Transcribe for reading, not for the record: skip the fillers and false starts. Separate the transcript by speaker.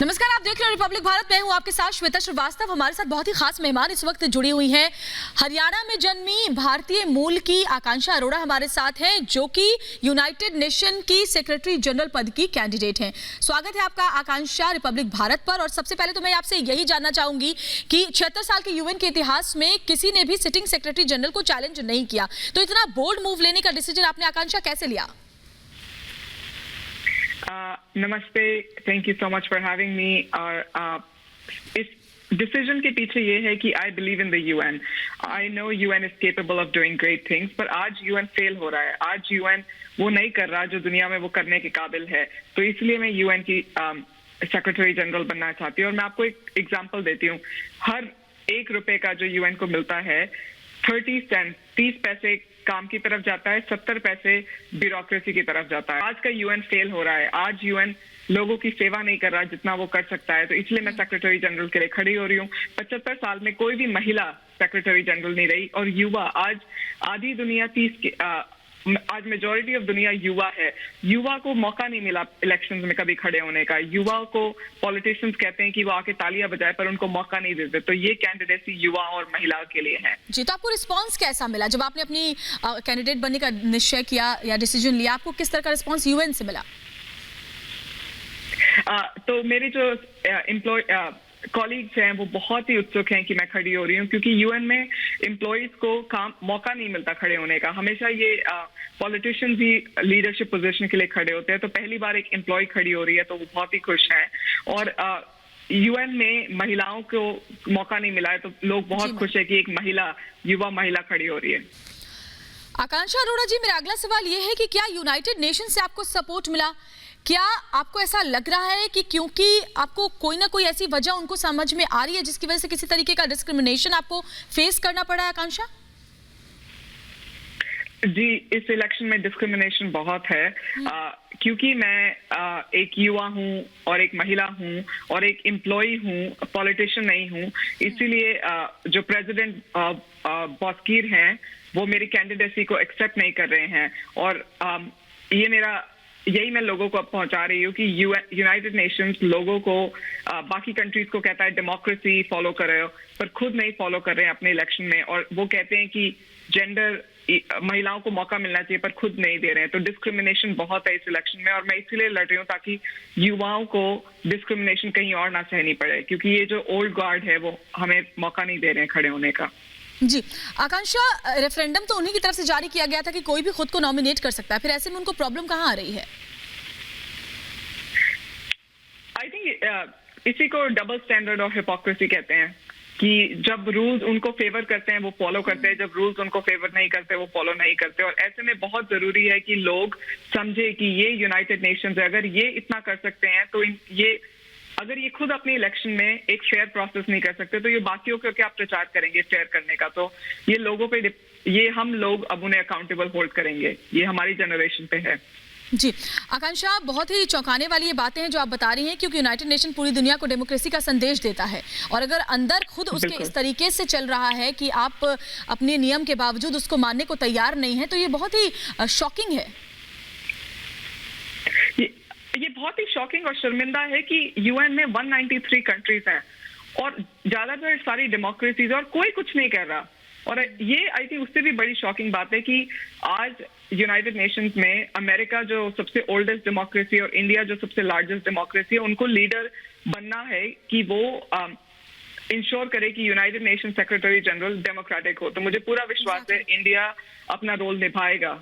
Speaker 1: नमस्कार, आप देख रहे हैं रिपब्लिक भारत। मैं हूं आपके साथ श्वेता श्रीवास्तव। हमारे साथ बहुत ही खास मेहमान इस वक्त जुड़ी हुई हैं। हरियाणा में जन्मी भारतीय मूल की आकांक्षा अरोड़ा हमारे साथ हैं, जो कि यूनाइटेड नेशन की सेक्रेटरी जनरल पद की कैंडिडेट हैं। स्वागत है आपका आकांक्षा रिपब्लिक भारत पर। और सबसे पहले तो मैं आपसे यही जानना चाहूंगी कि 76 साल के यूएन के इतिहास में किसी ने भी सिटिंग सेक्रेटरी जनरल को चैलेंज नहीं किया, तो इतना बोल्ड मूव लेने का डिसीजन आपने आकांक्षा कैसे लिया?
Speaker 2: नमस्ते, thank you so much for having me. और इस डिसीजन के पीछे ये है कि I believe in the UN. I know UN is capable of doing great things, पर आज यूएन फेल हो रहा है। आज यूएन वो नहीं कर रहा जो दुनिया में वो करने के काबिल है। तो इसलिए मैं यूएन की सेक्रेटरी जनरल बनना चाहती हूँ। और मैं आपको एक एग्जांपल देती हूँ। हर ₹1 का जो यूएन को मिलता है, 30 सेंट 30 पैसे काम की तरफ जाता है, 70 पैसे ब्यूरोक्रेसी की तरफ जाता है। आज का यूएन फेल हो रहा है। आज यूएन लोगों की सेवा नहीं कर रहा जितना वो कर सकता है। तो इसलिए मैं सेक्रेटरी जनरल के लिए खड़ी हो रही हूँ। 75 साल में कोई भी महिला सेक्रेटरी जनरल नहीं रही। और युवा, आज आधी दुनिया आज मेजोरिटी ऑफ दुनिया युवा है। युवा को मौका नहीं मिला इलेक्शंस में कभी खड़े होने का। युवा को पॉलिटिशियंस कहते हैं कि वो आके तालियां बजाए, पर उनको मौका नहीं देते। तो ये कैंडिडेसी युवा और महिला के लिए है।
Speaker 1: जी, तो आपको रिस्पांस कैसा मिला जब आपने अपनी कैंडिडेट बनने का निश्चय किया या डिसीजन लिया? आपको किस तरह का रिस्पांस यूएन से मिला?
Speaker 2: तो मेरे जो कॉलीग्स हैं वो बहुत ही उत्सुक हैं कि मैं खड़ी हो रही हूँ, क्योंकि यूएन में एम्प्लॉइज को मौका नहीं मिलता खड़े होने का। हमेशा ये पॉलिटिशियंस ही लीडरशिप पोजीशन के लिए खड़े होते हैं। तो पहली बार एक एम्प्लॉय खड़ी हो रही है, तो वो बहुत ही खुश हैं। और यूएन में महिलाओं को मौका नहीं मिला है, तो लोग बहुत खुश है कि एक युवा महिला खड़ी हो रही है।
Speaker 1: आकांक्षा अरोड़ा जी, मेरा अगला सवाल ये है कि क्या यूनाइटेड नेशन से आपको सपोर्ट मिला? क्या आपको ऐसा लग रहा है कि क्योंकि आपको कोई ना कोई ऐसी वजह उनको समझ में आ रही है जिसकी वजह से किसी तरीके का डिस्क्रिमिनेशन आपको फेस करना पड़ा है? आकांक्षा
Speaker 2: जी, इस इलेक्शन में डिस्क्रिमिनेशन बहुत है। क्योंकि मैं एक युवा हूं और एक महिला हूं और एक एम्प्लॉय हूं, पॉलिटिशियन नहीं हूं। इसीलिए जो प्रेसिडेंट बॉस्कीर हैं वो मेरी कैंडिडेसी को एक्सेप्ट नहीं कर रहे हैं। और यही मैं लोगों को अब पहुंचा रही हूँ कि यूनाइटेड नेशंस लोगों को, बाकी कंट्रीज को कहता है डेमोक्रेसी फॉलो कर रहे हो, पर खुद नहीं फॉलो कर रहे हैं अपने इलेक्शन में। और वो कहते हैं कि जेंडर महिलाओं को मौका मिलना चाहिए, पर खुद नहीं दे रहे हैं। तो डिस्क्रिमिनेशन बहुत है इस इलेक्शन में। और मैं इसीलिए लड़ रही हूँ ताकि युवाओं को डिस्क्रिमिनेशन कहीं और ना सहनी पड़े, क्योंकि ये जो ओल्ड गार्ड है वो हमें मौका नहीं दे रहे हैं खड़े होने का।
Speaker 1: जी आकांक्षा, रेफरेंडम तो उन्हीं की तरफ से जारी किया गया था कि कोई भी खुद को नॉमिनेट कर सकता है, फिर ऐसे में उनको प्रॉब्लम कहाँ आ रही है?
Speaker 2: आई थिंक इसी को डबल स्टैंडर्ड और हिपोक्रेसी कहते हैं कि जब रूल्स उनको फेवर करते हैं वो फॉलो करते हैं, जब रूल्स उनको फेवर नहीं करते वो फॉलो नहीं करते। और ऐसे में बहुत जरूरी है कि लोग समझे कि ये यूनाइटेड नेशंस है। अगर ये इतना कर सकते हैं तो अगर ये खुद अपने इलेक्शन में एक फेयर प्रोसेस नहीं कर सकते, तो ये बाकियों को क्या प्रचार करेंगे फेयर करने का? तो ये लोगों पे, ये हम लोग अब उन्हें अकाउंटेबल होल्ड करेंगे। ये हमारी जनरेशन पे है।
Speaker 1: जी आकांक्षा, बहुत ही चौंकाने वाली ये बातें हैं जो आप बता रही हैं, क्योंकि यूनाइटेड नेशन पूरी दुनिया को डेमोक्रेसी का संदेश देता है। और अगर अंदर खुद उसके इस तरीके से चल रहा है कि आप अपने नियम के बावजूद उसको मानने को तैयार नहीं है, तो ये बहुत ही शॉकिंग है।
Speaker 2: ये बहुत ही शॉकिंग और शर्मिंदा है कि यूएन में 193 कंट्रीज हैं और ज्यादातर सारी डेमोक्रेसीज, और कोई कुछ नहीं कर रहा। और ये आई थिंक उससे भी बड़ी शॉकिंग बात है कि आज यूनाइटेड नेशंस में अमेरिका जो सबसे ओल्डेस्ट डेमोक्रेसी और इंडिया जो सबसे लार्जेस्ट डेमोक्रेसी है, उनको लीडर बनना है कि वो इंश्योर करे कि United nation secretary general democratic हो। तो मुझे पूरा विश्वास है इंडिया अपना रोल निभाएगा।